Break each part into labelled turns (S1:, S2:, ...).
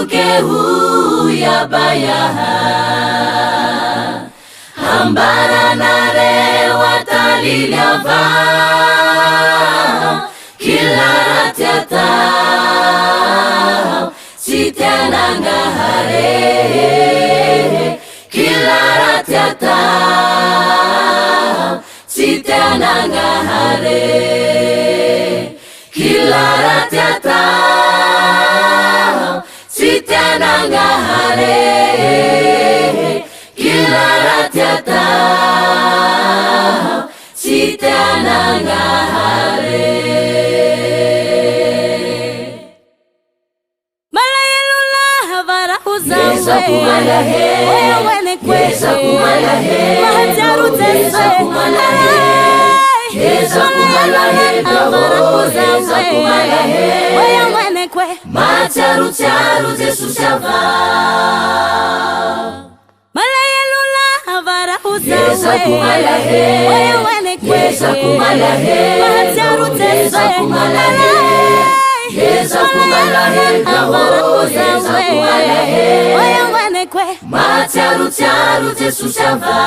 S1: kehu ya bayaha hambara nare watalilyava kila ratiata sitenanga hare kila ratiata sitenanga hare kila ratiata sitenanga hare kila ratiata sitenanga hare
S2: malayelula havara
S1: Yesa kumala he Yesa kumala he
S2: mahajaru
S1: Yesa kumala he Yesa kumala he Yesa kumala he Macharu charu Jesu shava
S2: malayelula havara
S1: Yesa kumala he Yesa kumala he
S2: mahajaru
S1: Yesa kumala he Yesa kumala he Yesa kumala he Macharu charu Jesu shava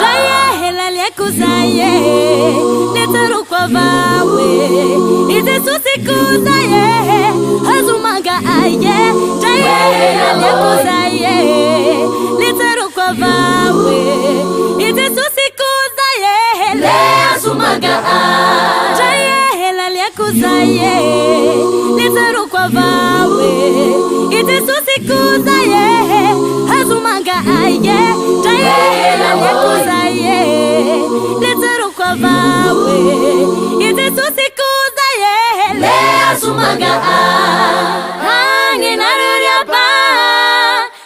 S2: Jaya hela liekuzaye Netaru kwa vawe Izesu sikuzaye Hazumanga aye Jaya hela liekuzaye Netaru kwa vawe Izesu sikuzaye
S1: Le hazumanga aye
S2: Jaya hela liekuzaye Netaru kwa vawe Izesu sikuzaye Hazumanga aye Jaya hela liekuzaye Netaru kwa vawe Izesu sikuzaye
S1: Le hazumanga aye
S2: Hangi naruria ba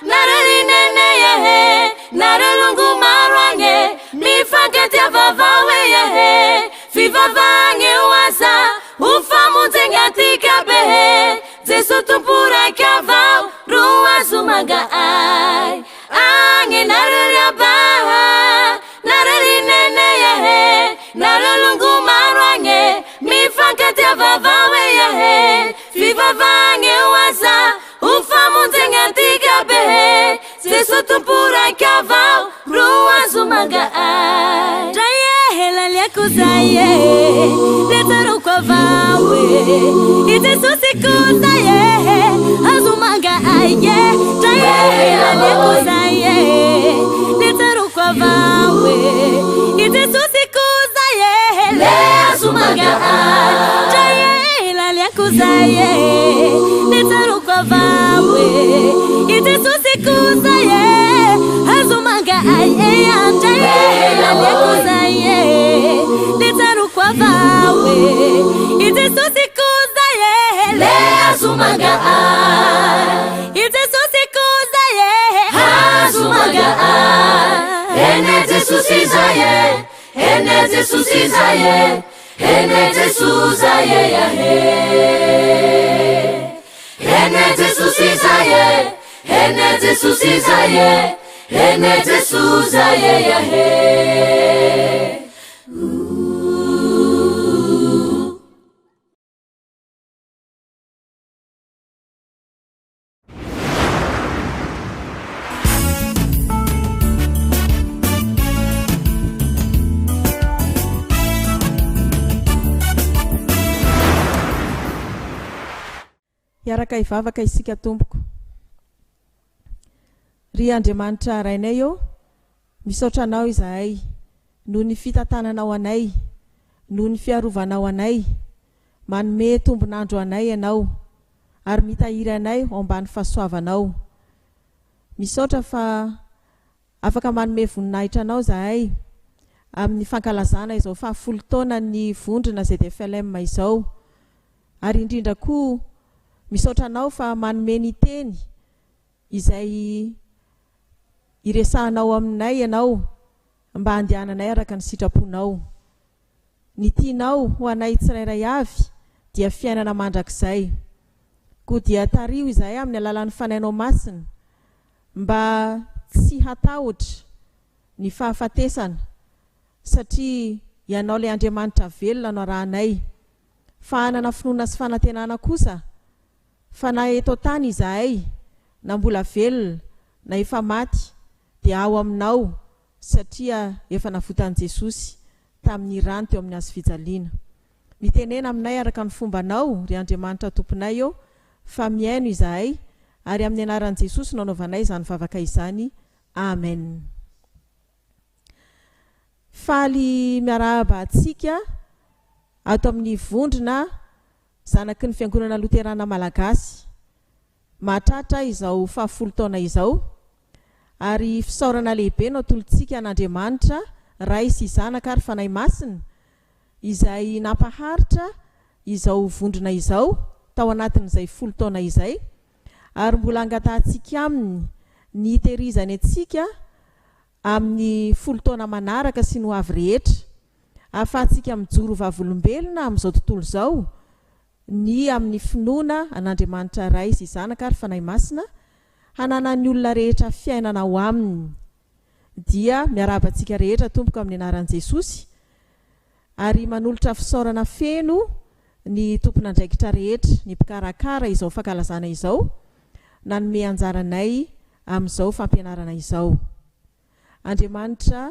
S2: Naruri nene yehe Narulungu marwange Mifaketia vavawe yehe Fivavange uwaza Ufamu tengatika behe Zesu tumpura kavau Ruwa zumanga ay Ange naruria ba Naruri nene yehe Narulungu marwange Mifaketia vavawe yehe Fivavange uwaza Ufamu tengatika behe Zesu tumpura kavau Ruwa zumanga ay Jaya hela liekuzaye Netaru kwa vawe Izesu sikuzaye Hazumanga aye Jaya hela liekuzaye Netaru kwa vawe Izesu sikuzaye
S1: Le hazumanga aye
S2: Jaya hela liekuzaye Netaru kwa vawe Izesu sikuzaye Hazumanga aye Jaya hela liekuzaye Netaru kwa vawe Izesu sikuzaye
S1: Le hazumanga aye
S2: Izesu sikuzaye
S1: Hazumanga aye Ene Jesu sizaye Ene Jesu sizaye Ene Jesu zaye ya he Ene Jesu sizaye Ene Jesu sizaye Ene Jesu zaye ya he
S3: Iaraka ivavaka isika tompoko. Ry Andriamanitra rainay eo, misaotra anao izahay noho ny fitantananao anay, noho ny fiarovanao anay, manome tombonandro anay ianao ary mitahiry anay ao ambany fahasoavanao. Misaotra fa afaka manome voninahitra anao izahay amin'ny fankalazana izao 10 taona ny vondrona ZFLM izao, ary indrindra koa misaotra anao fa manome ny teny izay iresahanao aminay ianao mba handehananay araka ny sitraponao. Ny tianao ho anay tsirairay avy dia fiainana mandrakizay. Koa dia tario izahay amin'ny alalan'ny fanainao masina mba tsy hatahotra ny fahafatesana, satria ianao le Andriamanitra velona no arahanay. Fa hanana finoana sy fanantenana kosa fa na eto tany izahay na mbola velona na efa maty dia ao aminao satria efa navotan'i Jesosy tamin'ny rano teo amin'ny azo fijaliana. Mitenena aminay araka ny fombanao ry Andriamanitra tomponay eo fa miaino izahay ary amin'ny anaran'i Jesosy nanaovanay izany vavaka izany. Amen. Faly miarahaba antsika ato amin'ny vondrona zanaky ny fiangonana Loterana Malagasy. Mahatratra izao 10 taona izao ary fisaorana lehibe no atolontsika an'Andriamanitra ray sy zanaka ary fanahy masina izay nampaharitra izao vondrona izao tao anatin'izay 10 taona izay ary mbola angatantsika aminy ny terizany antsika amin'ny 10 taona manaraka sy ny ho avy rehetra ahafahantsika mijoro vavolombelona amin'izao tontolo izao ny amin'ny finoana an'Andriamanitra ray sy zanaka ary fanahy masina hanana ny olona rehetra fiainana ao aminy. Dia miarabantsika rehetra tompoko amin'ny anaran'i Jesosy ary manolotra fisaorana feno ny tompon'andraikitra rehetra ny mpikarakara izao fankalazana izao nanome anjaranay amin'izao fampianarana izao. Andriamanitra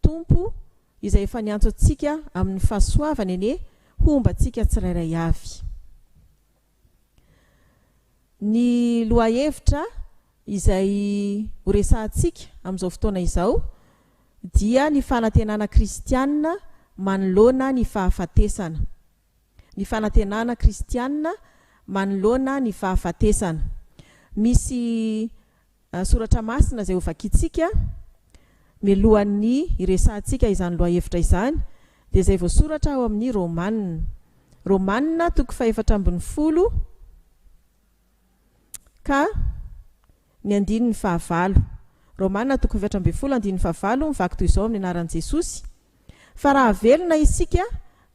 S3: tompo izay efa niantso antsika amin'ny fahasoavany ene hombantsika tsirairay avy. Ny lohahevitra izay horesantsika amin'izao fotoana izao dia ny fanantenana kristianina manoloana ny fahafatesana. Ny fanantenana kristianina manoloana ny fahafatesana. Misy soratra masina izay ho vakitsika mialohan'ny iresantsika izany lohahevitra izany dia izay voasoratra ao amin'ny Romanina toko 4:10 ka ny 9:9. Romanina toko 4:10 9:9 mivaky toy izao amin'ny anaran'i Jesosy. Fa raha velona isika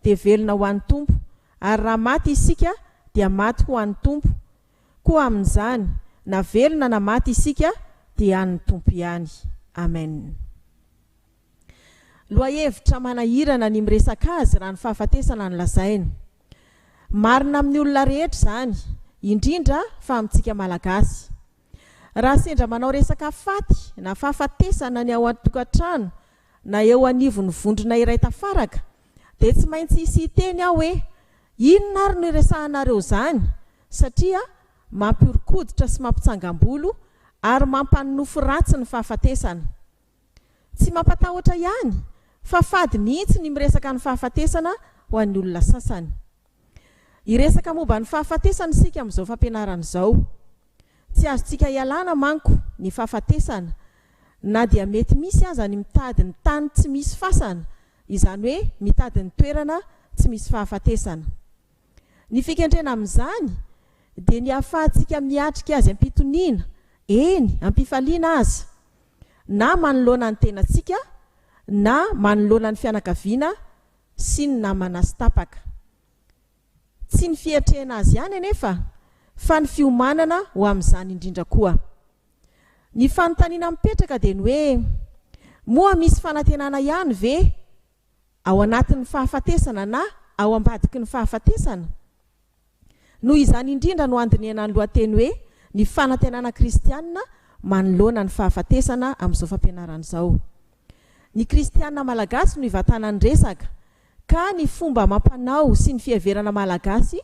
S3: dia velona ho an'ny Tompo, ary raha maty isika dia maty ho an'ny Tompo. Koa amin'izany na velona na maty isika dia an'ny Tompo ihany. Amen. Lohahevitra manahirana ny miresaka azy raha ny fahafatesana ny lazaina. Marina amin'ny olona rehetra izany, indrindra fa amintsika malagasy. Raha sendra manao resaka faty na fahafatesana ny ao an-tokantrano na eo anivon'ny vondrona iray tafaraka dia tsy maintsy hisy teny aho hoe inona ary no iresahanareo izany, satria mampiorokoditra sy mampitsangam-bolo ary mampanofo ratsy ny fahafatesana. Tsy mampatahotra ihany fa fady mihitsy ny miresaka ny fahafatesana ho an'ny olona sasany. Iresaka momba ny fahafatesana isika amin'izao fampianarana izao. Tsy azontsika ialana manko ny fahafatesana na dia mety misy aza ny mitady ny tany tsy misy fasana, izany hoe mitady ny toerana tsy misy fahafatesana. Ny fikendrena amin'izany dia ny ahafahantsika miatrika azy ampitoniana, eny ampifaliana azy, na manoloana ny tenantsika na manoloana ny fianakaviana sy ny namana sy tapaka. Tsy ny fiatrehana azy ihany anefa fa ny fiomanana ho amin'izany indrindra koa. Ny fanontaniana mipetraka dia ny hoe moa misy fanantenana ihany ve ao anatin'ny fahafatesana na ao ambadiky ny fahafatesana? Noho izany indrindra no andinihana ny lohateny hoe ny fanantenana kristianina manoloana ny fahafatesana amin'izao fampianarana izao. Ny kristianina malagasy no hivatana ny resaka ka ny fomba mampanao sy ny fiheverana malagasy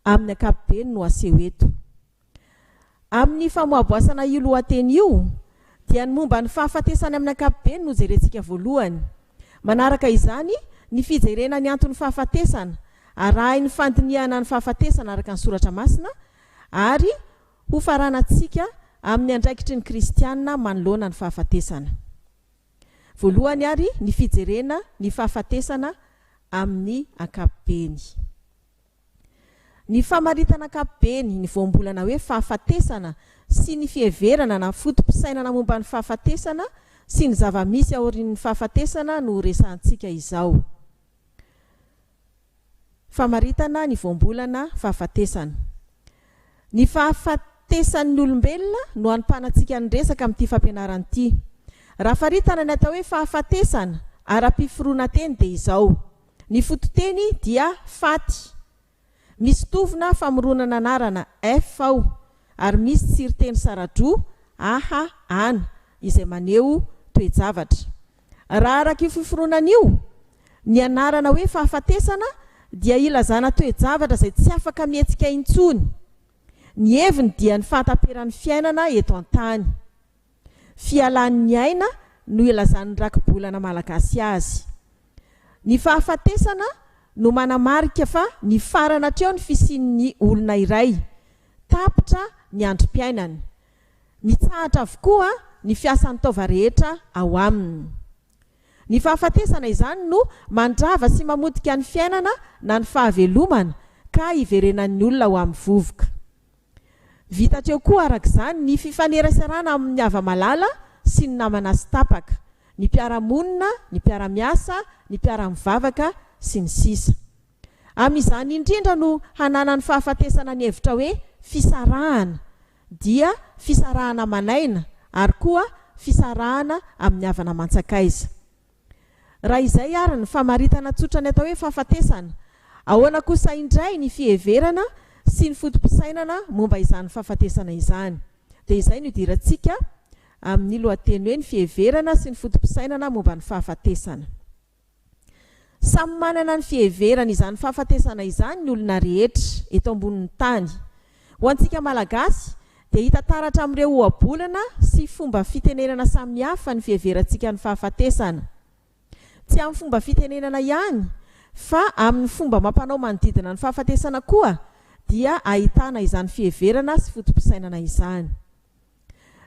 S3: amin'ny ankapobeny no aseho eto. Amin'ny famoaboasana io lohateny io dia ny momba ny fahafatesana amin'ny ankapobeny no jerentsika voalohany. Manaraka izany ny fijerena ny antony fahafatesana, arahiny fandinihana ny fahafatesana araka ny soratra masina ary ho faranantsika amin'ny andraikitry ny kristianina manoloana ny fahafatesana. Voalohany ary ny fijerena ny fahafatesana amin'ny ankapobeny. Ny famaritana ankapobeny ny voambolana hoe fahafatesana sy ny fiheverana na fotom-pisainana momba ny fahafatesana sy ny zava-misy aorian'ny fahafatesana no resantsika izao. Famaritana ny voambolana fahafatesana. Ny fahafatesan'ny olombelona no anompanantsika ny resaka amin'ity fampianarana ity. Raha faritana ny atao hoe fahafatesana ara-piforoana teny dia izao. Ny fototeny dia faty. Misy tovina famoronana anarana F ao ary misy tsiryteny saradro aha ana izay maneho toejavatra. Raha araka io fiforonan'io ny anarana hoe fahafatesana dia ilazana toejavatra izay tsy afaka mihetsika intsony. Ny heviny dia ny fahatamperan'ny fiainana eto an-tany. Fialan'ny aina no ilazan'ny rakibolana malagasy azy. Ny fahafatesana no manamarika fa ny farana hatreo ny fisian'ny olona iray, tapitra ny androm-piainany. Mitsahatra avokoa ny fiasan'ny taova rehetra ao aminy. Ny fahafatesana izany no mandrava sy mamodika ny fiainana na ny fahavelomana ka iverenan'ny olona ho amin'ny vovoka. Vitatreo koa arak'izany ny fifanerasarana amin'ny hava-malala sy ny namana sy tapaka, ny mpiara-monina, ny mpiara-miasa, ny mpiara-mivavaka sy ny sisa. Amin'izany indrindra no hanana ny fahafatesana ny hevitra hoe fisarahana, dia fisarahana manaina ary koa fisarahana amin'ny havana mantsakaiza. Raha izay ary ny famaritana tsotra ny atao hoe fahafatesana, ahoana kosa indray ny fiheverana sy ny fotom-pisainana momba izany fahafatesana izany. Dia izay no idirantsika amin'ny lohateny hoe ny fiheverana sy ny fotom-pisainana momba ny fahafatesana. Samy manana ny fiheverana izany fahafatesana izany ny olona rehetra eto ambonin'ny tany. Ho antsika malagasy dia hita taratra amin'ireo ohabolana sy fomba fitenenana samihafa ny fiheverantsika ny fahafatesana. Tsy amin'ny fomba fitenenana ihany, fa amin'ny fomba mampanao manodidina ny fahafatesana koa dia ahitana izany fiheverana sy fotom-pisainana izany.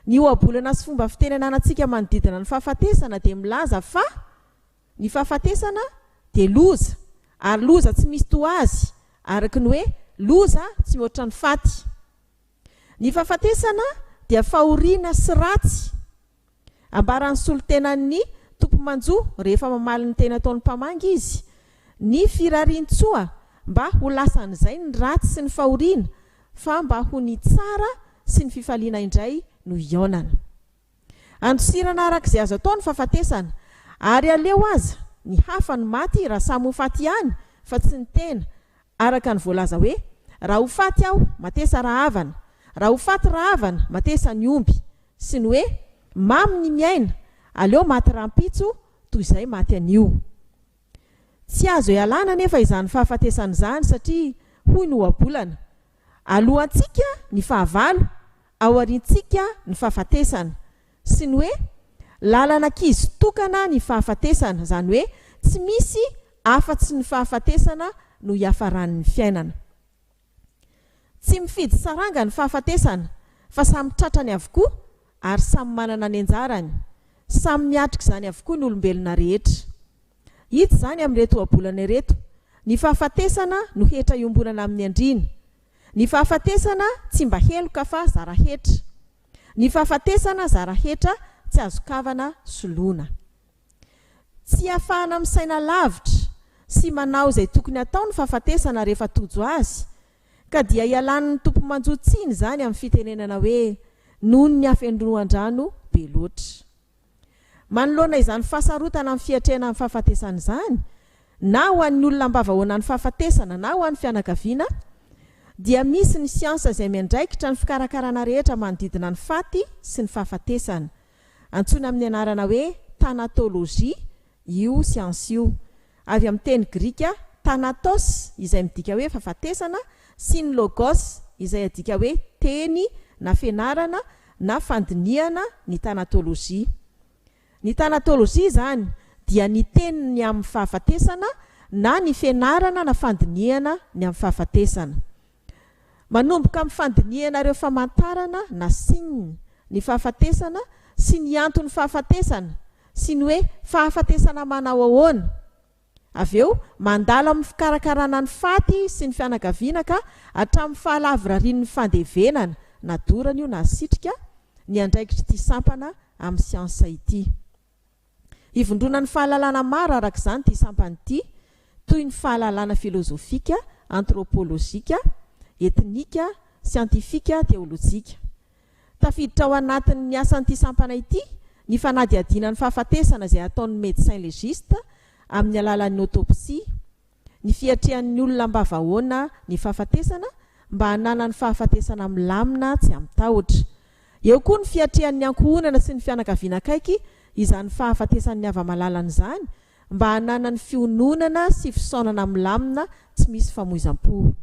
S3: Ny ohabolana sy fomba fitenenana antsika manodidina ny fahafatesana dia milaza fa ny fahafatesana dia loza, ary loza tsy misy toa azy, araka ny hoe loza tsy mihoatra ny faty. Ny fahafatesana dia fahoriana sy ratsy, ambaran'ny solotenan'ny tompomanjo rehefa mamaly ny tena ataon'ny mpamangy izy, ny firarian-tsoa mba ho lasan'izay ny ratsy sy ny fahoriana, fa mba ho ny tsara sy ny fifaliana indray no ionana. Andosirana arak'izay azo atao ny fahafatesana, ary aleo aza ny hafa ny maty raha samy ho faty ihany fa tsy ny tena, araka ny voalaza hoe raha ho faty aho matesa raha havana, raha ho faty raha havana matesa ny omby, sy ny hoe mamy ny miaina aleo maty rahampitso toy izay maty anio. Tsy azo ialana nefa izany fahafatesana izany satria hoy ny ohabolana, alohantsika ny fahavalo, aoriantsika ny fahafatesana, sy ny hoe lalana ankizy tokana ny fahafatesana, izany hoe tsy misy afa-tsy ny fahafatesana no hiafaran'ny fiainana. Tsy mifidy saranga ny fahafatesana, fa samy tratrany avokoa ary samy manana ny anjarany, samy miatrika izany avokoa ny olombelona rehetra. Hita izany amin'ireto ohabolana ireto, ny fahafatesana no hetra iombonana amin'ny andriana, ny fahafatesana tsy mba heloka fa zara hetra, ny fahafatesana zara hetra tsy azo kavana soloana. Tsy ahafahana misaina lavitra sy manao izay tokony atao ny fahafatesana rehefa tojo azy, ka dia ialan'ny tompomanjotsiny izany amin'ny fitenenana hoe noho ny hafendroan-drano be loatra. Manoloana izany fahasarotana amin'ny fiatrena amin'ny fahafatesana izany, na ho an'ny olona mba vahoana ny fahafatesana na ho an'ny fianakaviana, dia misy ny siansa izay miandraikitra ny fikarakarana rehetra manodidina ny faty sy ny fahafatesana. Antsoina amin'ny anarana hoe tanatolojia io siansa io, avy amin'ny teny grika tanatos izay midika hoe fahafatesana, sy ny logos izay adika hoe teny na fianarana na fandiniana ny tanatolojia. Ny tanatolojia izany dia ny teniny amin'ny fahafatesana na ny fianarana na fandiniana ny amin'ny fahafatesana. Manomboka amin'ny fandiniana ireo famantarana na sininy ny fahafatesana sy ny anton'ny fahafatesana, sy ny hoe fahafatesana manao ahoana. Avy eo mandalo amin'ny fikarakarana ny faty sy ny fianakaviana ka hatramin'ny fahalavirarian'ny fandevenana, na dorana io na sitrika, ny andraikitra ity sampana amin'ny siansa ity. Ivondrona ny fahalalana maro arak'izany ity sampana ity, toy ny fahalalana filozofika, antropolojika, etnika, siantifika, teolojika. Tafiditra ao anatin'ny asan'ity sampana ity ny fanadihadiana ny fahafatesana izay ataon'ny médecin légiste amin'ny alalan'ny autopsie, ny fiatrehan'ny olona mba vahoana ny fahafatesana mba hanana ny fahafatesana milamina tsy amitahotra. Eo koa ny fiatrehan'ny ankohonana sy ny fianakaviana akaiky izany fahafatesan'ny ava-malalana izany mba hanana ny fiononana sy fisaonana milamina tsy misy famoizam-po.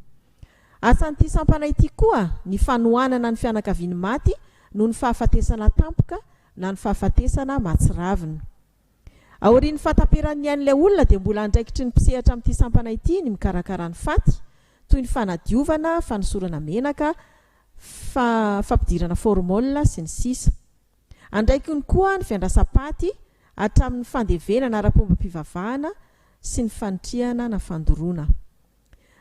S3: Asan'ity sampana ity koa ny fanohanana ny fianakaviany maty no ny fahafatesana tampoka na ny fahafatesana matsiravina. Aorian'ny fataperan'ny an'ilay olona dia mbola andraikitry ny mpisehatra amin'ity sampana ity ny mikarakara ny faty toy ny fanadiovana, fanosorana menaka, fampidirana formol sy ny sisa. Andraikiny koa ny fiandrasapaty hatramin'ny fandevenana ara-pomba-pivavahana sy ny fanitrihana na fandoroana.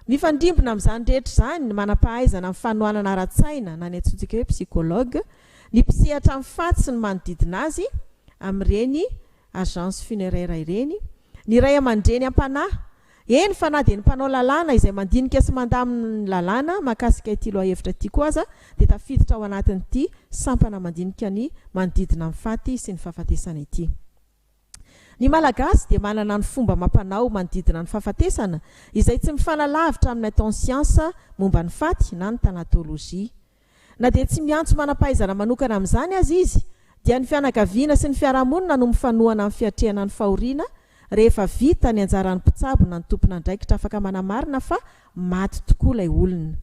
S3: Mifandrimbona amin'izany rehetra izany ny manam-pahaizana amin'ny fanohanana ara-tsaina na ny antsointsika hoe psychologue, ny mpisehatra amin'ny faty sy ny manodidina azy amin'ireny agence funéraire ireny, ny ray aman-dreny am-panahy, eny fa na dia ny mpanao lalàna izay mandinika sy mandaminy lalàna mahakasika ity loha-hevitra ity koa aza dia tafiditra ao anatin'ity sampana mandinika ny manodidina amin'ny faty sy ny fahafatesana ity. Ny malagasy dia manana ny fomba mampanao manodidina ny fahafatesana izay tsy mifanalavitra amin'ny atao ny siansa momba ny faty na ny tanatolojia. Na dia tsy miantso manam-pahaizana manokana amin'izany azy izy dia ny fianakaviana sy ny fiarahamonina no mifanohana amin'ny fiatrehana ny fahoriana rehefa vita ny anjaran'ny mpitsabo na ny tompona andraikitra afaka manamarina fa maty tokoa ilay olona.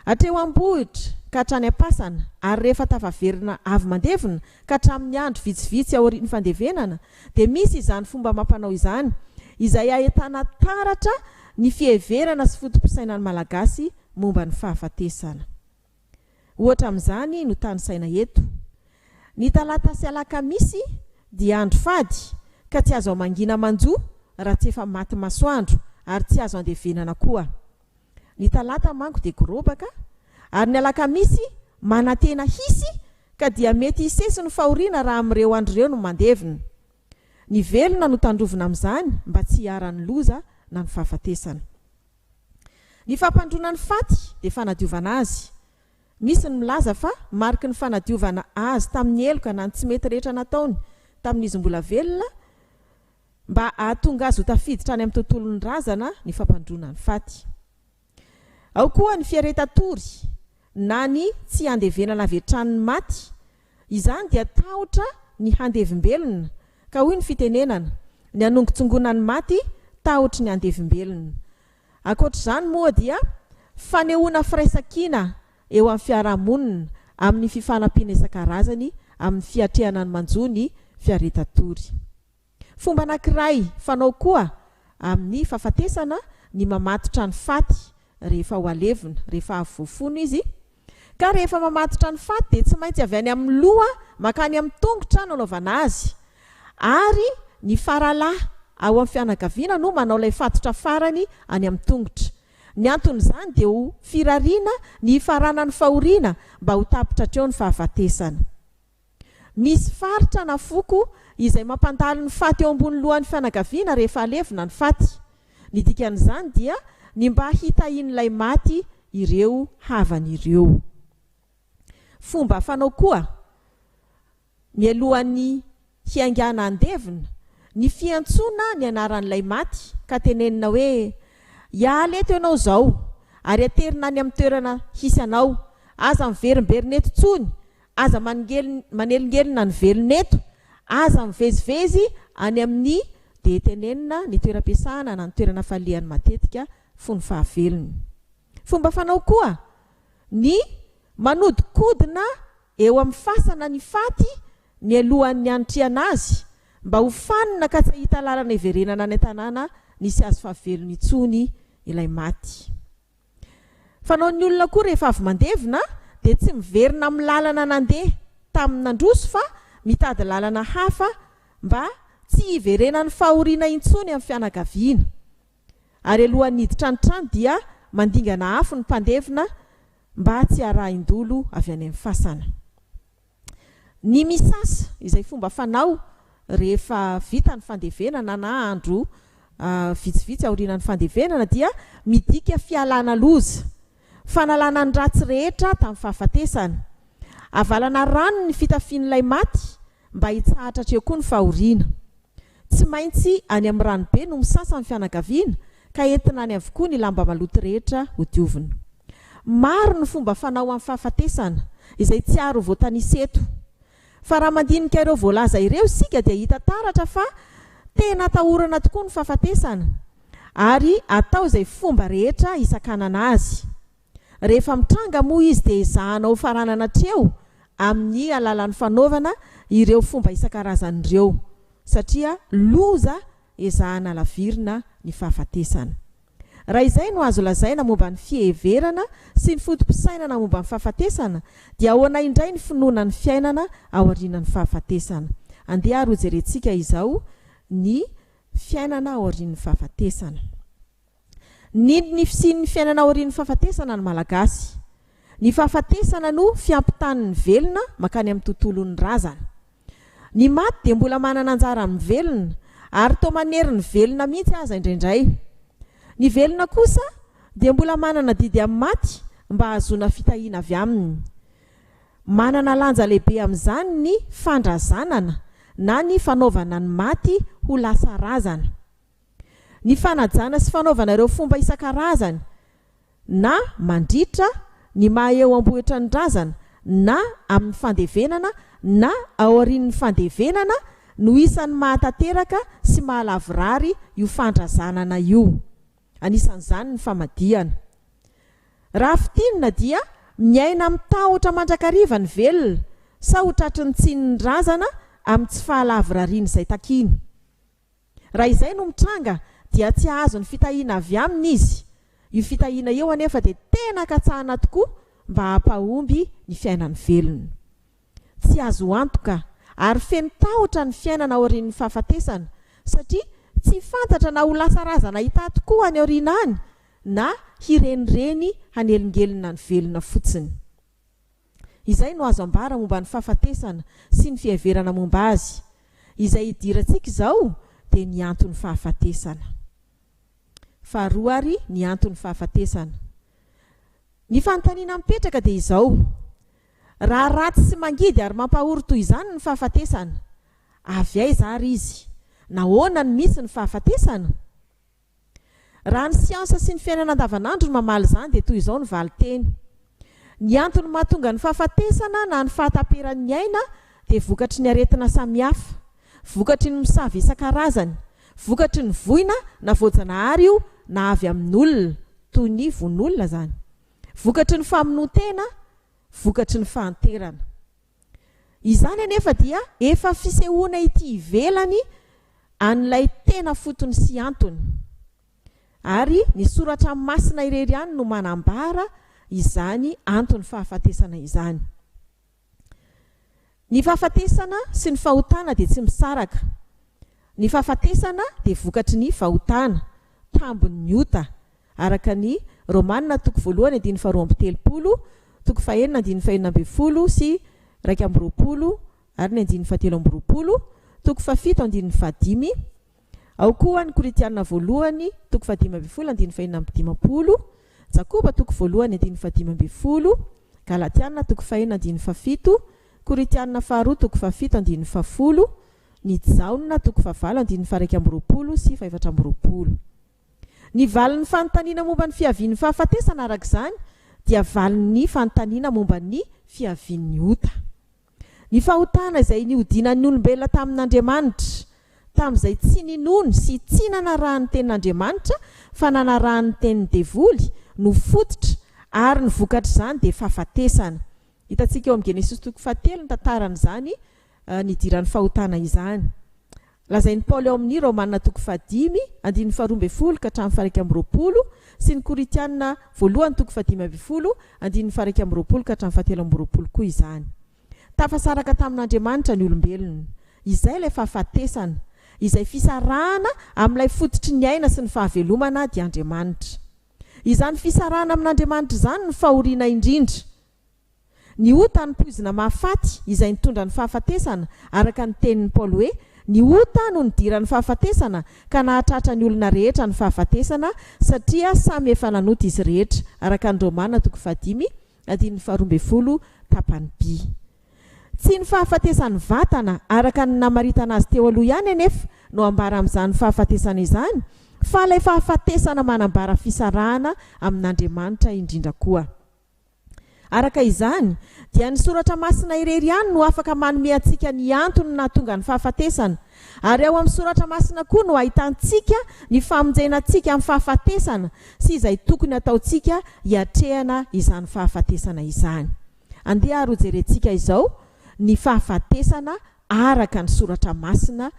S3: Hatreo am-bohitra ka hatrany am-pasana ary rehefa tafaverina avy mandevina ka hatramin'ny andro vitsivitsy aorian'ny fandevenana dia misy izany fomba mampanao izany izay ahitana taratra ny fiheverana sy fotom-pisainan'ny malagasy momba ny fahafatesana. Ohatra amin'izany no tany saina eto. Ny talata sy alakamisy dia andro fady ka tsy azo mangina manjo raha tsy efa maty masoandro ary tsy azo andevenana koa. Ny talata manko dia gorobaka ary ny alakamisy manantena hisy ka dia mety hisesy ny fahoriana raha amin'ireo andro ireo no mandevina. Ny velona no tandrovina amin'izany mba tsy hiaran'ny loza na ny fahafatesana. Ny fampandroana ny faty dia fanadiovana azy. Misy ny milaza fa mariky ny fanadiovana azy tamin'ny eloka na ny tsy mety rehetra nataony tamin'izy mbola velona mba ahatonga azy ho tafiditra any amin'ny tontolon'ny razana ny fampandroana ny faty. Ao koa ny fiaretatory na ny tsy handevenana vetran'ny maty. Izany dia tahotra ny handevim-belona ka hoy ny fitenenana ny anongotsongonan'ny maty tahotry ny handevim-belona. Ankoatr'izany moa dia fanehoana firaisan-kina eo amin'ny fiarahamonina amin'ny fifanampiana isan-karazany amin'ny fiatrehana ny manjony fiaretatory. Fomba anankiray fanao koa amin'ny fahafatesana ny mamatotra ny faty rehefa ho alevina, rehefa avy voafono izy. Ka rehefa mamatotra ny faty dia tsy maintsy avy any amin'ny loha makany amin'ny tongotra no anaovana azy. Ary ny faralahy ao amin'ny fianakaviana no manao ilay fatotra farany any amin'ny tongotra. Ny anton'izany dia ho firariana ny faranany fahoriana mba ho tapitra hatreo ny fahafatesana. Misy faritra na foko izay mampandalo ny faty eo ambony lohan'ny fianakaviana rehefa alevina ny faty. Ny dikan'izany dia ny mba hitahian'ilay maty ireo havan'ireo. Fomba fanao koa mialohan'ny hiaingana andevina ny fiantsoana ny anaran'ilay maty ka tenenina hoe hiala eto ianao zao ary aterina any amin'ny toerana hisy anao, aza miverimberina eto tsony, aza manelingelina ny velona eto, aza mivezivezy any amin'ny dia tenenina ny toeram-piasana na ny toerana falehany matetika fony fahavelony. Fomba fanao koa ny manodikodina eo amin'ny fasana ny faty ny alohan'ny anitriana azy mba ho fanina ka tsy hahita lalana iverenana ny tanàna nisy azy fahavelony itsony ilay maty. Fanao ny olona koa rehefa avy mandevina dia tsy miverina amin'ny lalana nandeha tamin'ny nandroso fa mitady lalana hafa mba tsy hiverenan'ny fahoriana intsony amin'ny fianakaviana. Ary alohan'ny hiditra ny trano dia mandingana afo ny mpandevina mba tsy harahin-dolo avy any amin'ny fasana. Ny misasa izay fomba fanao rehefa vita ny fandevenana na andro vitsivitsy aorianany fandevenana dia midika fialana loza, fanalana ny ratsy rehetra tamin'ny fahafatesana, avalana rano ny fitafian'ilay maty mba hitsahatra hatreo koa ny fahoriana. Tsy maintsy any amin'ny ranobe no misasa ny fianakaviana ka entina any avokoa ny lamba maloto rehetra ho diovina. maro ny fomba fanao amin'ny fahafatesana izay tsy aro voataniseto fa raha mandinika ireo voalaza ireo sika dia hita taratra fa tena atahorana tokoa ny fahafatesana ary atao izay fomba rehetra isan-kanana azy. Rehefa mitranga moa izy dia ezahanao faranana treo amin'ny alalan'ny fanaovana ireo fomba isan-karazany ireo satria loza ezahana lavirina ny fahafatesana. Raha izay no azo lazaina momba ny fiheverana sy ny fotom-pisainana momba ny fahafatesana dia ahoana indray ny finoana ny fiainana ao aorianan'ny fahafatesana. Andeha ary hojerentsika izao ny fiainana ao aorian'ny fahafatesana. Ny fiainana ao aorian'ny fahafatesana ny malagasy. Ny fahafatesana no fiampitan'ny velona makany amin'ny tontolon'ny razana. Ny maty dia mbola manana anjara amin'ny velona ary toa manery ny velona mihitsy aza indraindray. Ny velona kosa dia mbola manana didy amin'ny maty mba hahazoana fitahiana avy aminy. Manana lanja lehibe amin'izany ny fandrazanana na ny fanaovana ny maty ho lasa razana. Ny fanajana sy fanaovana ireo fomba isan-karazany na mandritra ny maha eo ambohitra ny razana na amin'ny fandevenana na ao aorian'ny fandevenana no isan'ny mahatateraka sy mahalavrary io fandrazanana io. Anisan'izany ny famadihana. Raha fitinina dia miaina amin'ny tahotra mandrakariva ny velona sa ho tratry ny tsin'ny razana amin'ny tsy fahalavrariana izay takiny. Raha izay no mitranga dia tsy azo ny fitahiana avy aminy izy. Io fitahiana eo anefa dia tena katsahana tokoa mba hampahomby ny fiainan'ny velona. Tsy azo antoka ary feno tahotra ny fiainana ao aorian'ny fahafatesana satria tsy fantatra na ho lasa razana hita tokoa any aoriana any na hirenireny hanelingelina ny velona fotsiny. Izay no azo ambara momba ny fahafatesana sy ny fiheverana momba azy. Izay hidirantsika izao dia ny antony fahafatesana. Faharoa ary ny antony fahafatesana. Ny fanontaniana mipetraka dia izao: raha ratsy sy mangidy ary mampahory toy izany ny fahafatesana, avy aiza ary izy? Nahoana ny misy ny fahafatesana? Raha ny siansa sy ny fiainana andavanandro no mamaly izany dia toy izao ny valiteny: ny antony mahatonga ny fahafatesana na ny fahataperan'ny aina dia vokatry ny aretina samihafa, vokatry ny misavy isan-karazany, vokatry ny voina na voajanahary io na avy amin'olona toy ny von'olona zany, vokatry ny famonoan-tena, vokatry ny fahanterana. Izany anefa dia efa fisehoana ity ivelany an'ilay tena fotony sy antony. Ary ny soratra masina irery ihany no manambara izany antony fahafatesana izany. Ny fahafatesana sy ny fahotana dia tsy misaraka. Ny fahafatesana dia vokatry ny fahotana, tambon'ny ota, araka ny Romanina 1:2-7, 2:9-20 sy 2:20 ary ny 9:7, 7:5-5. Ao koa ny Koritianina 1:15-20, Jakoba 1:1-5, Galatianina 1:1-7, Koritianina 2:7-10, ny Jaona 1:7-12 sy 14. Ny valin'ny fanontaniana momba ny fiavian'ny fahafatesana arak'izany dia valin'ny fanontaniana momba ny fiavian'ny ota. Ny fahotana izay nihodinan'ny olombelona tamin'Andriamanitra, tamin'izay tsy ninony sy tsy nanarahan'ny tenin'Andriamanitra fa nanarahan'ny tenin'ny devoly no fototra ary ny vokatra izany dia fahafatesana. Hitantsika eo amin'ny Genesis 7 ny tantaran'izany nidiran'ny fahotana izany. Lazain'ny Paoly eo amin'ny Romanina 5:12-20 sy ny Koritianina 1:15-17 koa izany. Tafasaraka tamin'Andriamanitra ny olombelona. Izay ilay fahafatesana, izay fisarahana amin'ilay fototry ny aina sy ny fahavelomana di Andriamanitra. Izany fisarahana amin'Andriamanitra izany ny fahoriana indrindra. Ny ota ny poizina mahafaty izay nitondra ny fahafatesana, araka ny tenin'ny Paoly hoe ny ota no nidiran'ny fahafatesana ka nahatratra ny olona rehetra ny fahafatesana satria samy efa nanota izy rehetra, araka ny Romanina 5:12 tapany B. Tsy ny fahafatesany vatana araka ny namaritana azy teo aloha ihany anefa no ambara amin'izany fahafatesana izany, fa ilay fahafatesana manambara fisarahana amin'Andriamanitra indrindra koa. araka izany dia ny soratra masina irery ihany no afaka manome antsika ny antony na tonga ny fahafatesana, ary ao amin'ny soratra masina koa no ahitantsika ny famonjenantsika amin'ny fahafatesana sy izay tokony ataontsika hiatrehana izany fahafatesana izany. Andeha ary jerentsika izao ny fahafatesana araka ny soratra masina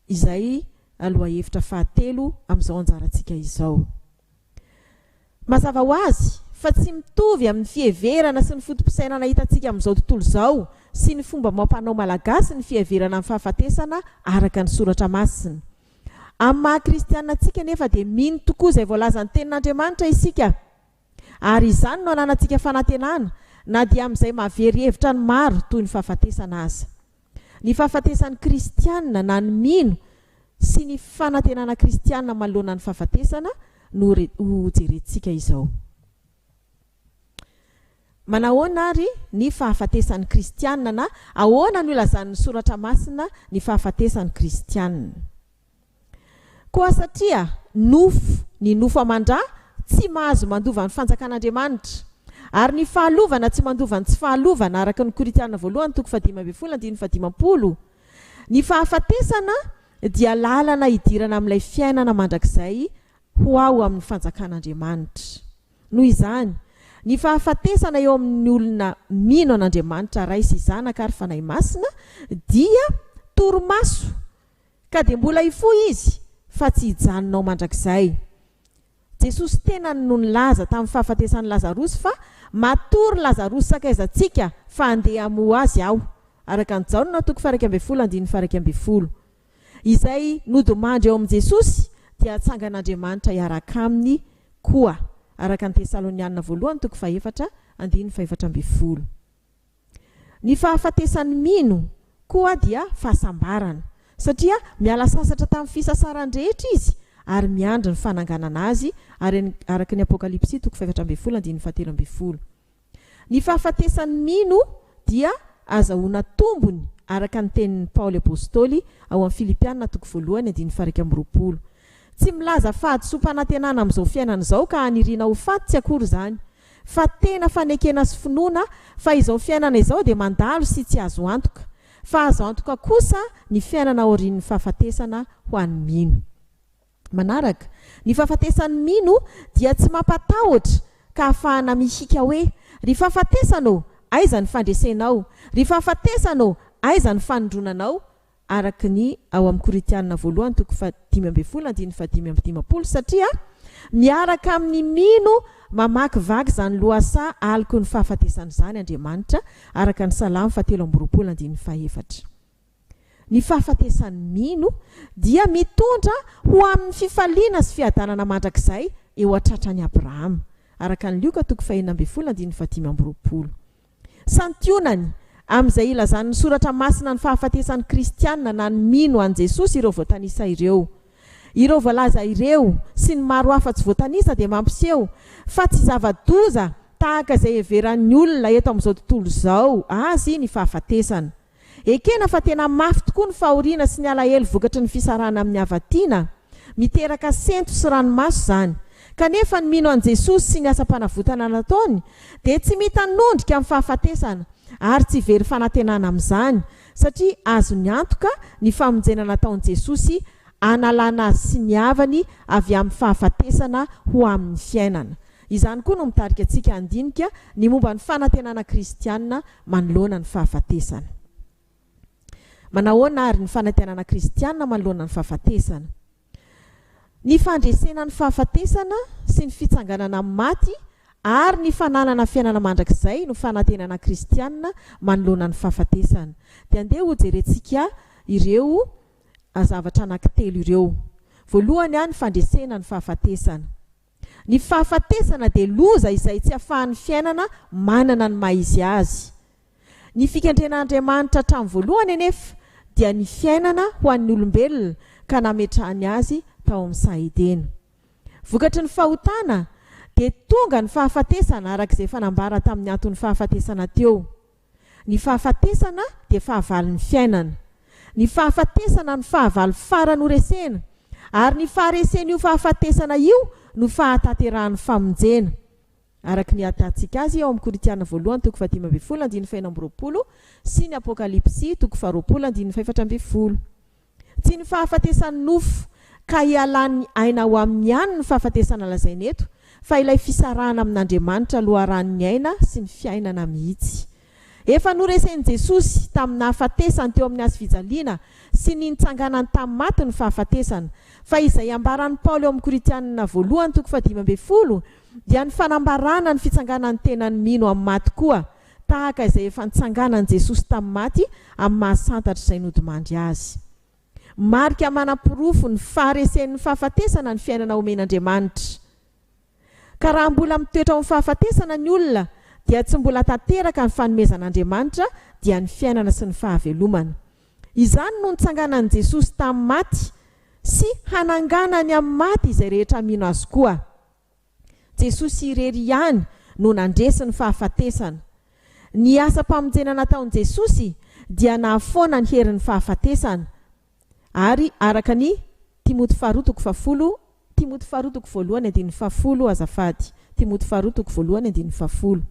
S3: izay aloha hevitra fahatelo amin'izao anjarantsika izao. Mazava ho azy fa tsy mitovy amin'ny fiheverana sy ny fotom-pisainana hitantsika amin'izao tontolo izao sy ny fomba mampanao malagasy ny fiheverana amin'ny fahafatesana araka ny soratra masina. Amin'ny maha-kristianina antsika nefa dia mino tokoa izay voalazan'ny tenin'Andriamanitra isika, ary izany no ananantsika fanantenana na dia amin'izay mahavery hevitra ny maro toy ny fahafatesana aza. Ny fahafatesan'ny kristianina na ny mino sy ny fanantenana kristianina manoloana ny fahafatesana no jerentsika izao. Manahoana ary ny fahafatesan'ny kristianina na ahoana no ilazan'ny soratra masina ny fahafatesan'ny kristianina. Koa satria ny nofo amandra tsy mahazo mandova ny fanjakan'Andriamanitra, ary ny fahalovana tsy mandova ny tsy fahalovana araka ny Korintiana voalohany 1:15-15. Ny fahafatesana dia lalana idirana amin'ilay fiainana mandrakizay ho ao amin'ny fanjakan'Andriamanitra. Noho izany, ny fahafatesana eo amin'ny olona mino an'Andriamanitra ray sy zanaka ary fanahy masina dia torimaso, ka dia mbola hifohy izy fa tsy hijanonao mandrakizay. Jesosy tena no nilaza tamin'ny fahafatesan'ny Lazarosy fa matory Lazarosy sakaizantsika fa andeha hamoha azy aho, araka ny Jaona 2:12-20. Izay nodomandry eo amin'ny Jesosy dia atsangan'Andriamanitra iaraka aminy koa, araka ny Tesalonianina voalohany 4:1-5. Ny fahafatesan'ny mino koa dia fahasambarana, satria miala sasatra tamin'ny fisasaran'ny rehetra izy ary miandry ny fananganana azy, araka ny Apokalipsy 4:17. Ny fahafatesan'ny mino dia azahoana tombony araka ny tenin'ny Paoly apôstôly ao amin'ny Filipianina 1:1-2. Tsy milaza fahadisom-panantenana amin'izao fiainana izao ka anirina ho faty tsy akory izany, fa tena fanekena sy finoana fa izao fiainana izao dia mandalo sy tsy azo antoka, fa azo antoka kosa ny fiainana aorian'ny fahafatesana ho an'ny mino. Manaraka, ny fahafatesan'ny mino dia tsy mampatahotra ka ahafahana mihika hoe ry fahafatesanao, aiza ny fandresenao, ry fahafatesanao, aiza ny fanondronanao, araka ny ao amin'ny Korintiana voalohany 5:15-15, satria miaraka amin'ny mino mamakivaky zany loasa aliko ny fahafatesana izany Andriamanitra, araka ny Salamo 7:2-7. Ny fahafatesan'ny mino dia mitondra ho amin'ny fifaliana sy fiadanana mandrakizay eo atratra ny Abrahama, araka ny Luka 1:15-15. Santionany amin'izay ilazan'ny soratra masina ny fahafatesan'ny kristianina na ny mino an Jesosy ireo voatanisa ireo. Ireo voalaza ireo sy ny maro hafa tsy voatanisa dia mampiseho fa tsy zava-doza tahaka izay heveran'ny olona eto amin'izao tontolo izao azy ny fahafatesana. Ekena fa tena mafy tokoa ny fahoriana sy ny alahelo vokatry ny fisarana amin'ny havatiana, miteraka sento sy ranomaso izany. Kanefa ny mino an Jesosy sy ny asa-panavotana nataony dia tsy mitanondrika amin'ny fahafatesana ary tsy very fanantenana amin'izany, satria azo ny antoka ny famonjena nataon'i Jesosy analana azy sy ny havany avy amin'ny fahafatesana ho amin'ny fiainana. Izany koa no mitarika antsika andinika ny momba ny fanantenana kristianina manoloana ny fahafatesana. Manahoana ary ny fanantenana kristianina manoloana ny fahafatesana? Ny fandresena ny fahafatesana sy ny fitsanganana amin'ny maty ary ny fananana fiainana mandrakizay no fanantenana kristianina manoloana ny fahafatesana. Dia andeha ho jerentsika ireo zavatra anankitelo ireo. Voalohany ny fandresena ny fahafatesana. Ny fahafatesana dia loza izay tsy ahafahan'ny fiainana manana ny maha-izy azy. Ny fikendren'Andriamanitra hatramin'ny voalohany anefa dia ny fiainana ho an'ny olombelona ka nametrahany azy tao amin'ny sahidena. Vokatry ny fahotana dia tonga ny fahafatesana araka izay fanambara tamin'ny antony fahafatesana teo. Ny fahafatesana dia fahavalon'ny fiainana. Ny fahafatesana ny fahavalo farany ho resena, ary ny faharesena io fahafatesana io no fahataterahan'ny famonjena. araka ny atatsika azy ao amin'ny Koritiana voalohany toko 10:20 sy ny Apokalipsy toko 20:4. Tsy ny fahafatesan'ny nofo ka ialany aina ao amin'ny ihany ny fahafatesana lazaina eto, fa ilay fisarahana amin'Andriamanitra loharan'ny aina sy ny fiainana mihitsy. Efa noresen'i Jesosy tamin'ny nahafatesany teo amin'ny azy fijaliana sy ny nitsanganany tamin'ny maty ny fahafatesana, fa izay ambaran'ny Paoly eo amin'ny Koritiana voalohany toko 10:20 dia ny fanambarana ny fitsanganan'ny tenany mino amin'ny maty koa, tahaka izay efa nitsanganan'i Jesosy tamin'ny maty amin'ny mahasantatra izay nodimandry azy. Marika manam-pirofo ny faharesen'ny fahafatesana ny fiainana omen'Andriamanitra. Ka raha mbola mitoetra amin'ny fahafatesana ny olona dia tsy mbola tanteraka ny fanomezan'Andriamanitra dia ny fiainana sy ny fahavelomana. Izany no nitsanganan'i Jesosy tamin'ny maty sy hananganany amin'ny maty izay rehetra mino azy koa. Jesosy irery ihany no nandresy ny fahafatesana. Ny asa-pamonjena nataon'i Jesosy dia nahafoana ny herin'ny fahafatesana. Ary araka ny Timoty 2:10, Timoty 2:1 azafady, Timoty 2:1.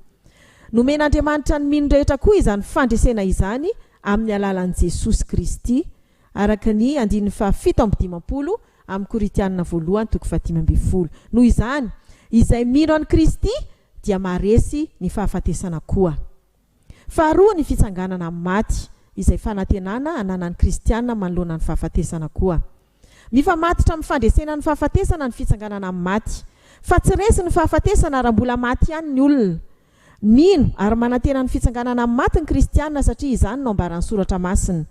S3: Nomen'Andriamanitra ny mino rehetra koa izany fandresena izany amin'ny alalan'i Jesosy Kristy, araka ny 7:50 amin'ny Koritiana voalohany toko 10:10. Noho izany, izay mino an'i Kristy dia maharesy ny fahafatesana koa. Faharoa ny fitsanganana amin'ny maty, izay fanantenana ananan'ny kristiana manoloana ny fahafatesana koa. Mifamatotra amin'ny fandresena ny fahafatesana ny fitsanganana amin'ny maty, fa tsy resy ny fahafatesana raha mbola maty ihany ny olona. Mino ary manantena ny fitsanganana amin'ny maty ny kristiana satria izany no ambaran'ny soratra masina.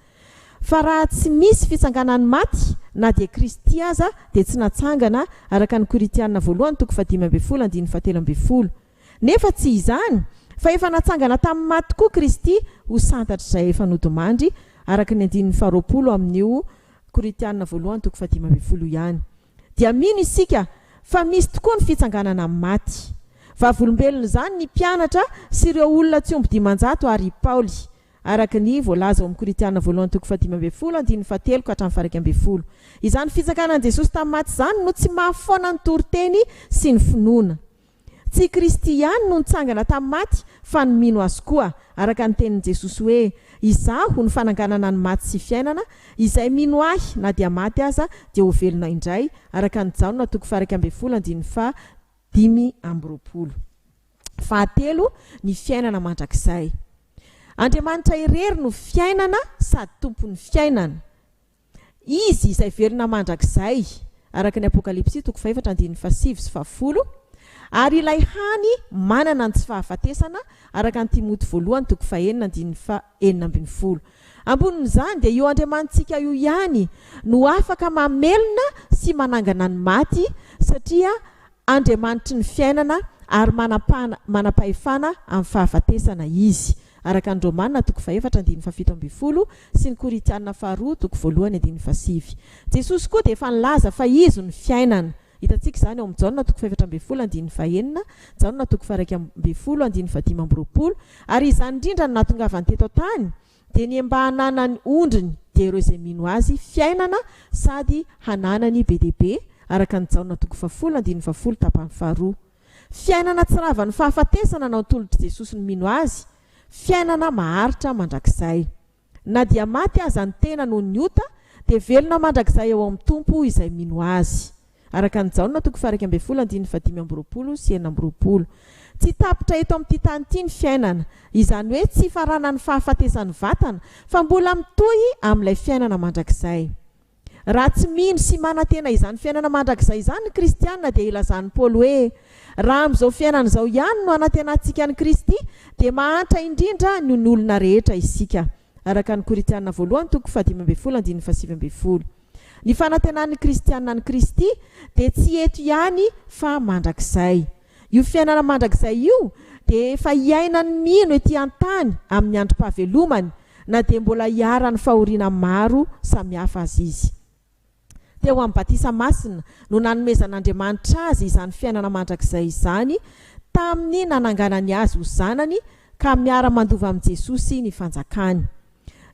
S3: Fa raha tsy misy fitsanganan'ny maty na dia Kristy aza dia tsy natsangana, araka ny Koritiana voalohany toko 10:17. Nefa tsy izany, fa efa natsangana tamin'ny maty koa Kristy ho santatra izay efa nodimandry, araka ny 20 amin'io Koritiana voalohany toko 10:20 ihany. Dia mino isika fa misy tokoa ny fitsanganana amin'ny maty. Vavolombelona izany ny mpianatra sy ireo olona tsy omby dimanjato ary Paoly, araka ny voalaza ao amin'ny Koritiana voalohany toko 10:7-8. Izany fitsanganan'i Jesosy tamin'ny maty izany no tsy mahafoana ny toriteny sy ny finoana. Tsy Kristy ihany no nitsangana tamin'ny maty, fa ny mino azy koa, araka ny tenin'i Jesosy hoe: izaho ny fananganana ny maty sy fiainana, izay mino ahy na dia maty aza dia ho velona indray, araka ny Jaona toko 1:5. Fahatelo, ny fiainana mandrakizay. Andriamanitra irery no fiainana sady tompon'ny fiainana. Izy izay velona mandrakizay, araka ny Apokalipsy toko 4:7-10. Ary ilay hany manana ny tsy fahafatesana, araka ny Timoty voalohany toko 1:9-10. Ambonin'izany dia io Andriamanitsika io ihany no afaka mamelona sy manangana ny maty, satria Andriamanitry ny fiainana ary manapahefana amin'ny fahafatesana izy, araka ny Romanina toko 4:17 sy ny Koritiana faharoa toko 1:7. Jesosy koa dia efa nilaza fa izy ny fiainana. Hitantsika izany ao amin'ny Jaona toko 4:1-9, Jaona toko 1:10-15. Ary izany indrindra no natongavany teto tany dia ny mba hananany ondriny dia ireo izay mino azy fiainana sady hananany be dia be, araka ny Jaona toko 10:20 tapany faharoa. Fiainana tsy ravan'ny fahafatesana na tolotry Jesosy ny mino azy, fiainana maharitra mandrakizay. Na dia maty aza ny tena noho ny ota dia velona mandrakizay eo amin'ny tompo izay mino azy, araka ny Jaona toko 1:15-20 sy 9. Tsy tapitra eto amin'ity tany ity ny fiainana, izany hoe tsy farana ny fahafatesan'ny vatana, fa mbola mitohy amin'ilay fiainana mandrakizay. Raha tsy mino sy manantena izany fiainana mandrakizay izany ny kristiana dia ilazan'i Paoly hoe: raha amin'izao fiainana izao ihany no anantenantsika ny Kristy dia mahantra indrindra ny olona rehetra isika, araka ny Koritiana voalohany toko 10:7-7. Ny fanantenan'ny kristiana ny Kristy dia tsy eto ihany fa mandrakizay. Io fiainana mandrakizay io dia efa iainany mino ety an-tany amin'ny androm-pahavelomany, na dia mbola hiara ny fahoriana maro samihafa azy izy. Teo amin'ny batisa masina no nanomezan'Andriamanitra azy izany fiainana mandrakizay izany tamin'ny nananganany azy ho zanany, ka miara mandova amin'i Jesosy ny fanjakany.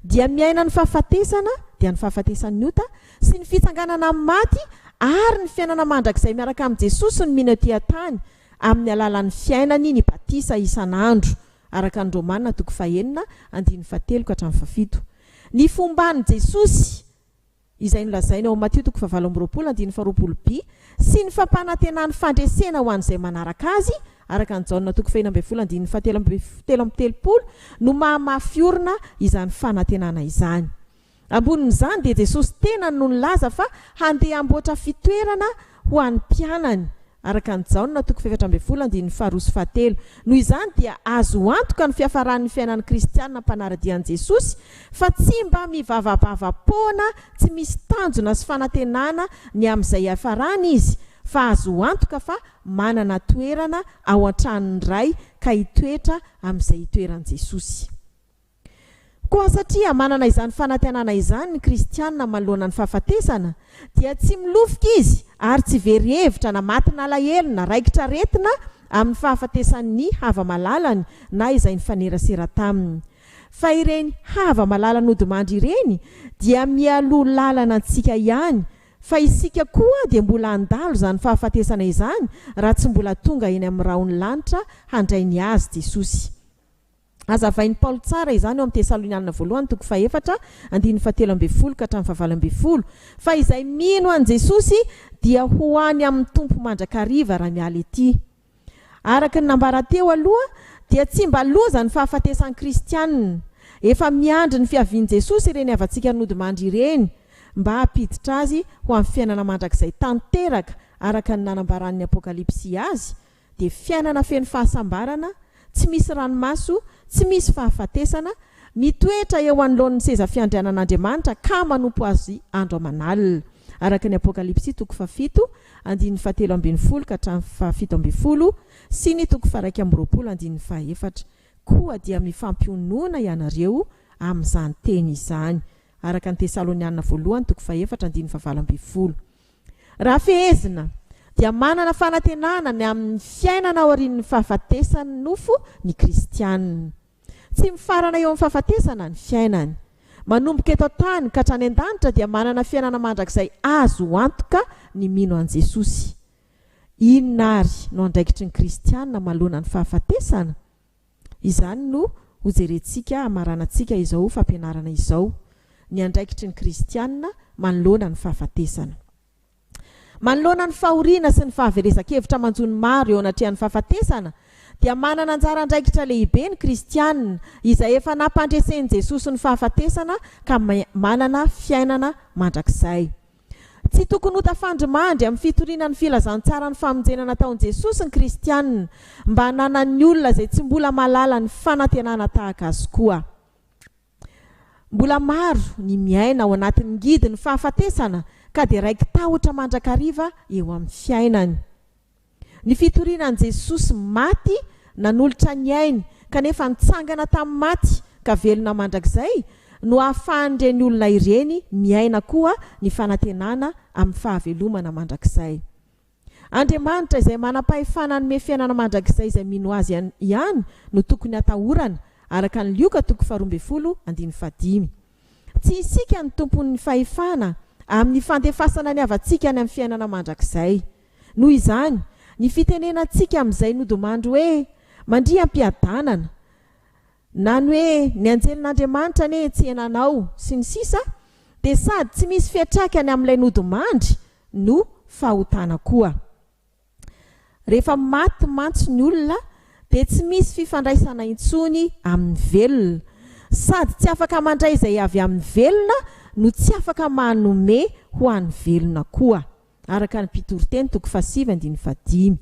S3: Dia miaina ny fahafatesana, dia ny fahafatesan'ny ota sy ny fitsanganana amin'ny maty, ary ny fiainana mandrakizay miaraka amin'i Jesosy ny mino ety an-tany, amin'ny alalan'ny fiainany ny batisa isan'andro araka ny Romanina 9:1-7 ny fomban'i Jesosy izay nolazaina ao Matteo 7:20-20b sy ny fampanantenany fandresena ho an'izay manaraka azy araka ny Jaona 4:17 no mahamafiorina izany fanantenana izany. Ambonin'izany dia Jesosy tena no nilaza fa handeha amboatra fitoerana ho an'ny mpianany araka ny Jaona 4:2-7 noho izany dia azo antoka ny fiafaran'ny fiainan'ny kristianina mpanaradian'i Jesosy fa tsy mba mivavabavapoana tsy misy tanjona sy fanantenana ny amin'izay iafarany izy fa azo antoka fa manana toerana ao an-tranony iray ka hitoetra amin'izay hitoeran'i Jesosy. Koa satria manana izany fanantenana izany ny kristianina manoloana ny fahafatesana dia tsy milofika izy ary tsy very hevitra na matina alahelo na raikitra retina amin'ny fahafatesan'ny hava-malalany na izay ny fanerasera taminy. Fa ireny hava-malalany odimandry ireny dia mialoha lalana antsika ihany fa isika koa dia mbola andalo izany fahafatesana izany raha tsy mbola tonga eny amin'ny rahony lanitra handray ny azy Jesosy. Azavain'ny Paolo tsara izany ao amin'ny Tesalonianina 1:17-17 fa izay mino an Jesosy dia ho any amin'ny tompo mandrakariva raha miala ety. Araka ny nambara teo aloha dia tsy mba loza ny fahafatesan'ny kristianina. Efa miandry ny fiavian'i Jesosy ireny avantsika nodimandry ireny mba hampiditra azy ho amin'ny fiainana mandrakizay tanteraka araka ny nanambaran'ny Apokalipsy azy dia fiainana feno fahasambarana, tsy misy ranomaso, tsy misy fahafatesana, mitoetra eo anoloan'ny seza fiandrianan'Andriamanitra ka manompo azy andro aman'alina araka ny Apokalipsy 7:17-17 sy ny 1:20-24 koa dia mifampionoana ianareo amin'izany teny izany araka ny Tesalonianina 1:1-4. Raha fehezina dia manana fanantenana ny amin'ny fiainana ao aorian'ny fahafatesany nofo ny kristianina. Tsy mifarana eo amin'ny fahafatesana ny fiainany. Manomboka eto tany ka hatrany an-danitra dia manana fiainana mandrakizay azo antoka ny mino an Jesosy. Inona ary no andraikitry ny kristianina manoloana ny fahafatesana? Izany no hojerentsika amaranantsika izao fampianarana izao. Ny andraikitry ny kristianina manoloana ny fahafatesana. Manoloana ny fahoriana sy ny fahaverezan-kevitra manjony maro eo anatrehan'ny fahafatesana dia manana anjara andraikitra lehibe ny kristianina izay efa nampandresen'i Jesosy ny fahafatesana ka manana fiainana mandrakizay. Tsy tokony ho tafandrimandry amin'ny fitoriana ny filazantsara ny famonjena nataon'i Jesosy ny kristianina mba hanana ny olona izay tsy mbola mahalala ny fanantenana tahaka azy koa. Mbola maro ny miaina ao anatin'ny gidy ny fahafatesana ka dia raiky tahotra mandrakariva eo amin'ny fiainany. Ny fitorianan'i Jesosy maty nanolotra ny ainy kanefa nitsangana tamin'ny maty ka velona mandrakizay no ahafahan'ireny olona ireny miaina koa ny fanantenana amin'ny fahavelomana mandrakizay. Andriamanitra izay manam-pahefana ny fiainana mandrakizay izay mino azy ihany no tokony atahorana araka ny Lioka 12:5. Tsy isika ny tompon'ny fahefana amin'ny fandefasana ny avantsika ny amin'ny fiainana mandrakizay. Noho izany, ny fitenenantsika amin'izay nodimandry hoe mandria am-piadanana na ny hoe ny anjelin'Andriamanitra ne tsy henanao sy ny sisa dia sady tsy misy fiatraikany amin'ilay nodimandry no fahotana koa. Rehefa maty mantso ny olona dia tsy misy fifandraisana intsony amin'ny velona, sady tsy afaka mandray izay avy amin'ny velona no tsy afaka manome ho an'ny velona koa araka ny Pitoriteny 7:5.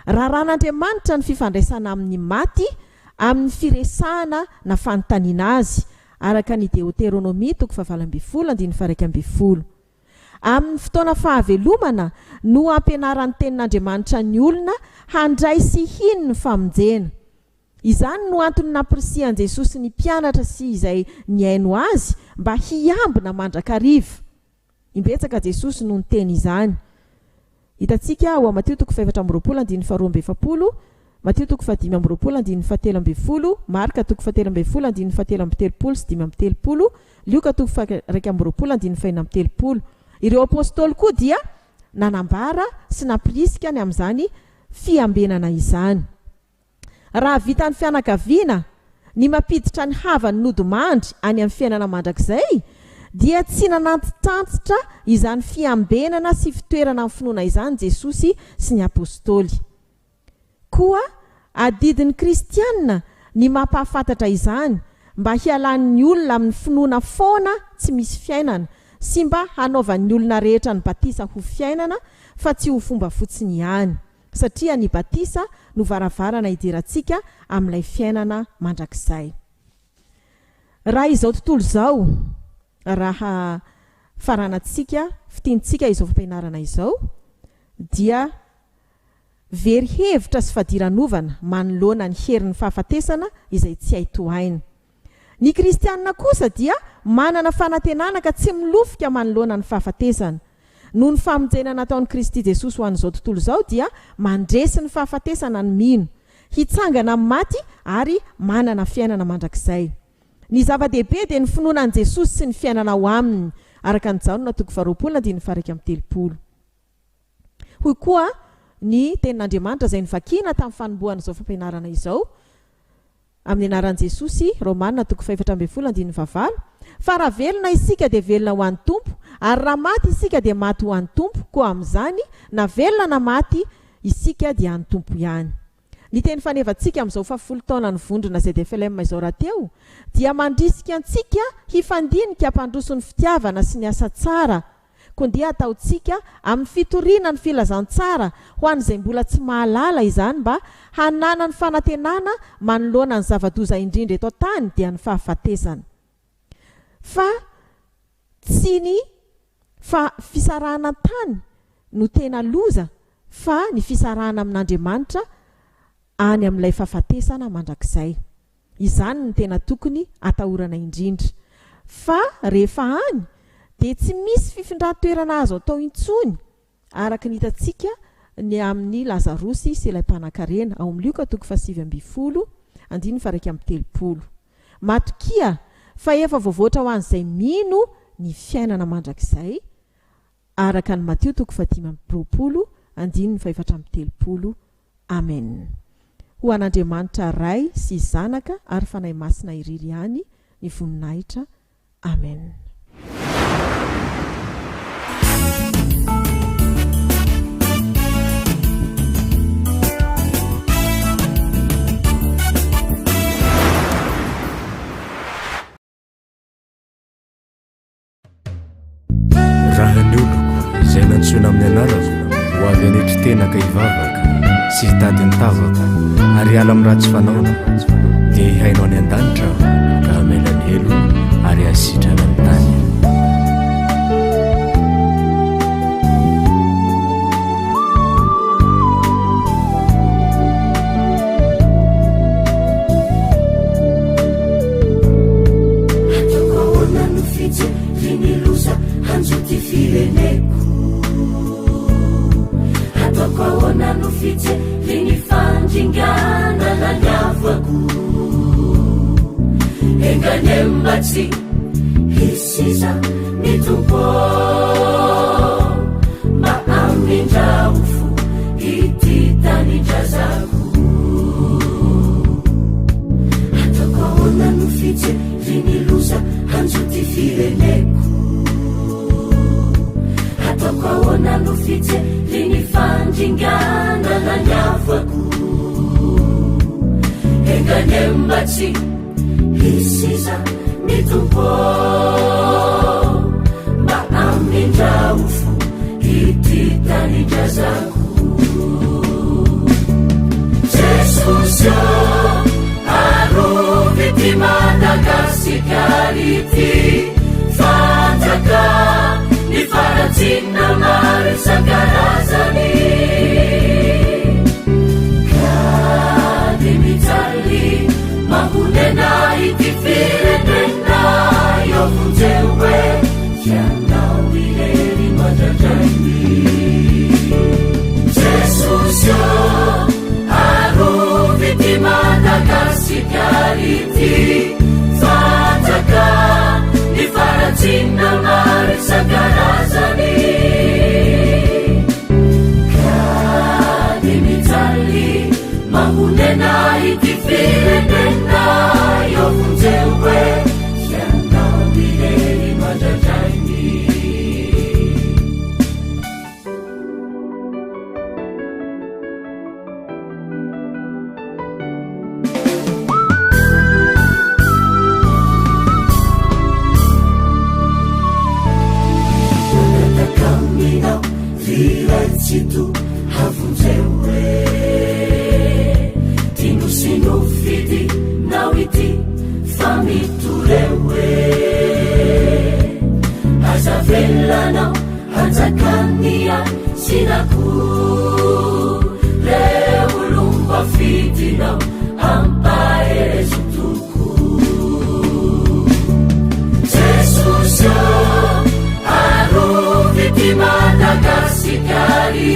S3: Raha ran'Andriamanitra ny fifandraisana amin'ny maty amin'ny firesahana na fanontaniana azy araka ny Deuteronomia 14:12. Amin'ny fotoana fahavelomana no ampianaran'ny tenin'Andriamanitra ny olona handray sy hino ny famonjena. Izany no antony nampirisihan Jesosy ny mpianatra sy izay niaino azy mba hiambina mandrakariva. Imbetsaka Jesosy no niteny izany. Hitantsika ao Matteo 4:12-12, Matteo 5:12-17, Marka 7:17-17 sy 5:30, Lioka 1:17. Ireo apôstôly koa dia nanambara sy nampirisika ny amin'izany fiambenana izany. Raha vitan'ny fianakaviana ny mampiditra ny havany nodomandry any amin'ny fiainana mandrakizay, dia tsy nanantitanitra izany fiambenana sy fitoerana amin'ny finoana izany Jesosy sy ny apôstôly. Koa adidin'ny kristianina ny mampahafantatra izany, mba hialan'ny olona amin'ny finoana foana tsy misy fiainana, sy mba hanaovan'ny olona rehetra ny batisa ho fiainana fa tsy ho fomba fotsiny ihany, satria ny batisa no varavarana idirantsika amin'ilay fiainana mandrakizay. Raha izao tontolo izao, raha faranantsika fitiantsika izao fampianarana izao, dia very hevitra sy fadiranovana manoloana ny herin'ny fahafatesana izay tsy haitohaina. Ny kristianina kosa dia manana fanantenana ka tsy milofika manoloana ny fahafatesana. Noho ny famonjena nataon'i Kristy Jesosy ho an'izao tontolo izao dia mandresy ny fahafatesana ny mino, hitsangana amin'ny maty ary manana fiainana mandrakizay. Ny zava-dehibe dia ny finoana an'i Jesosy sy ny fiainana ao aminy, araka ny Janona 2:20. Hoy koa ny tenin'Andriamanitra izay nivakiana tamin'ny fanombohana izao fampianarana izao, amin'ny anaran'i Jesosy, Romanina 4:20, fa raha velona isika dia velona ho an'ny Tompo, ary raha maty isika dia maty ho an'ny Tompo, koa amin'izany na velona na maty isika dia an'ny Tompo ihany. Ny teny fanevantsika amin'izao 10 taona ny vondrona ZDFLM izao rahateo, dia mandrisika antsika hifandinika hampandroso ny fitiavana sy ny asa tsara, koa dia ataontsika amin'ny fitoriana ny filazantsara ho an'izay mbola tsy mahalala izany, mba hanana ny fanantenana manoloana ny zava-doza indrindra eto tany dia ny fahafatesana. Fa tsy ny fisarahana tany no tena loza, fa ny fisarahana amin'Andriamanitra any amin'ilay fahafatesana mandrakizay. Izany ny tena tokony atahorana indrindra. Fa rehefa any dia tsy misy fifindran-toerana azo atao intsony, araka ny hitantsika ny amin'ny Lazarosy sy ilay mpanan-karena ao amin'ny Luka 7:30. Matokia fa efa voavoatra ho an'izay mino ny fiainana mandrakizay, araka ny Mateo 5:20. Amen. Ho an'Andriamanitra Ray sy Zanaka ary fanahy masina iriry ihany ny voninahitra. Amen.
S4: Raha ny oloko izay nantsoina amin'ny anarako ho avy anetry tenaka hivavaka sy hitady ny tavaka ary ala amin'ny ratsy fanaona, dia hihainao any an-danitra ka hamela ny helo ary hasitrana ny tany.
S1: Ataoko ahoana no fijely fandringana na ny avako, engany mba tsy hisiza ny tompo, mba amindraofo ity tanindrazako. Ataoko ahoana no fijely ny loza hanjoty fireneko, ataoko ahoana no fijely ny fandringana na ny avako, engany mba tsy hisiza ny tompo, mba amindraofo ity tanindrazako. Jesosy arovy ty Madagasikara ity fanjaka, ny faratsinna maro isan-karazany, ka di mijaly mahonena ity firenena eo vonjeo hoe tianao irery mandradrainy. Jesosy arovy ty Madagasikara ity fanjaka, mahonena ity firenena eo vonjeo hoe ianao mihery mandradrainy minao viraitsito havonjeo hoe tinosino fity nao ity fa mitoreo hoe aza velanao hanjakania sinako le olomba fitinao ampaherezotoko jesusio arovity madagasikary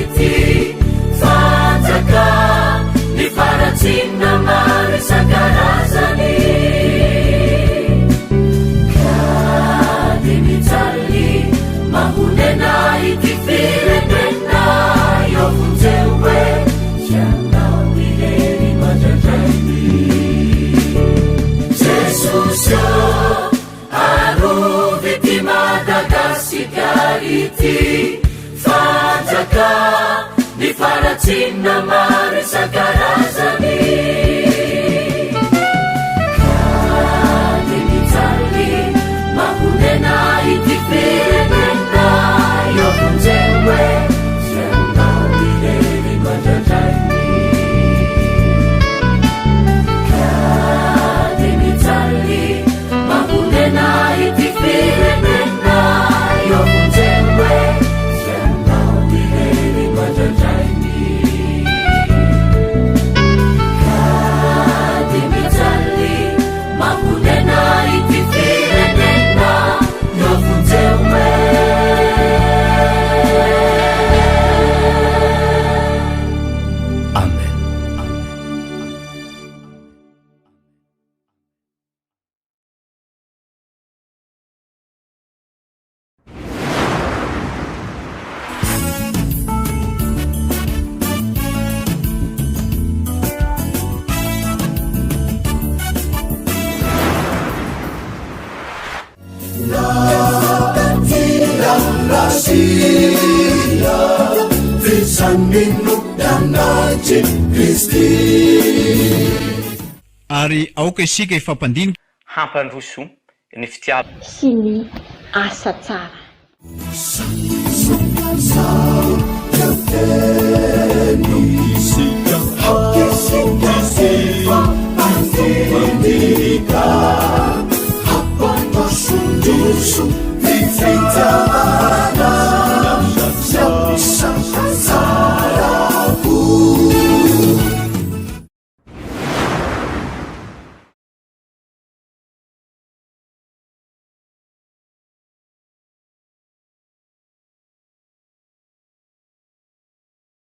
S1: fanjaka ny faratsinna maro isan-karazany ka de mijaly mahonena ity firenena eo vonjeo hoe ianao mihery mandradrainy jesusio arovity madagasikary fanjaka ny faratsinna maro isan-karazany ka de mijaly mahonena ity firenena eo vonjeo hoe ianao mihery mandradrainy ka de mijaly mahonena ity firenena eo vonjeo hoe ianao mihery mandradrainy ka de mijaly mahonena ity firenena eo vonjeo hoe
S4: amen.
S5: Ary aoka isika ifampandinika
S6: hampandroso ny fitiava
S7: sy ny asa tsara